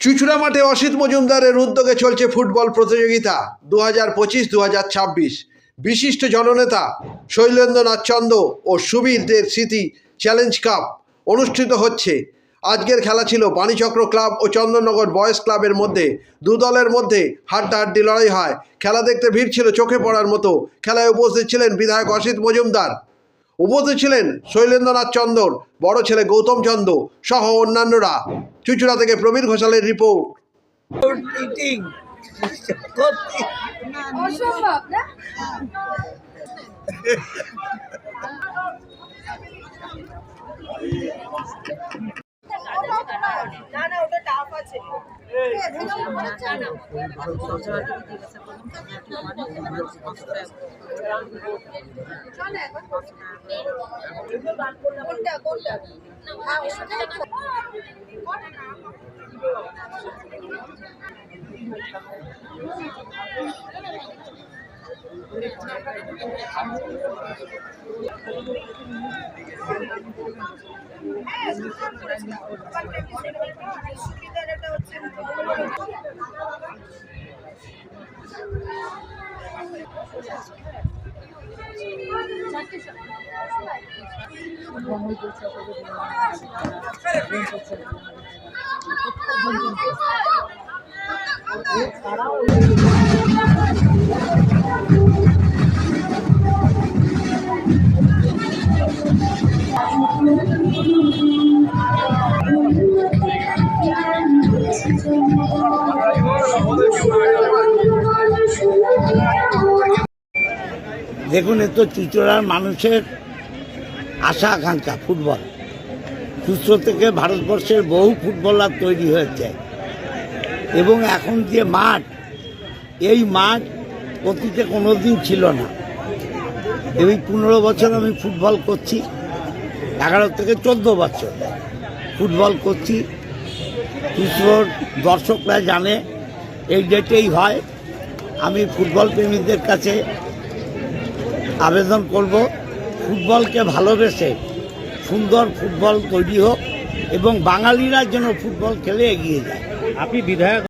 চুঁচুড়া মাঠে অসিত মজুমদারের উদ্যোগে চলছে ফুটবল প্রতিযোগিতা 2025-2026। বিশিষ্ট জননেতা শৈলেন্দ্রনাথ চন্দ্র ও সুবীরদের স্মৃতি চ্যালেঞ্জ কাপ অনুষ্ঠিত হচ্ছে। আজকের খেলা ছিল বাণীচক্র ক্লাব ও চন্দননগর বয়েজ ক্লাবের মধ্যে। দু দলের মধ্যে হাড্ডাহাড্ডি লড়াই হয়। খেলা দেখতে ভিড় ছিল চোখে পড়ার মতো। খেলায় উপস্থিত ছিলেন বিধায়ক অসিত মজুমদার, উপস্থিত ছিলেন শৈলেন্দ্রনাথ চন্দ্র, বড় ছেলে গৌতম চন্দ্র সহ অন্যান্যরা। চুঁচুড়া থেকে প্রবীর ঘোষালের রিপোর্ট। দেখুন, এ তো চুঁচুড়ার মানুষের আশা আকাঙ্ক্ষা ফুটবল। সুস্থ থেকে ভারতবর্ষের বহু ফুটবলার তৈরি হয়েছে এবং এখন যে মাঠ, এই মাঠ অতীতে কোনো দিন ছিল না। এই 15 বছর আমি ফুটবল করছি, 11 থেকে 14 বছর ফুটবল করছি। চুঁচুড়ার দর্শকরা জানে এই ডেটেই হয়। আমি ফুটবল প্রেমীদের কাছে আবেদন করব, ফুটবলকে ভালোবেসে সুন্দর ফুটবল তৈরি হোক এবং বাঙালিরা যেন ফুটবল খেলে এগিয়ে যায়। আপনি বিধায়ক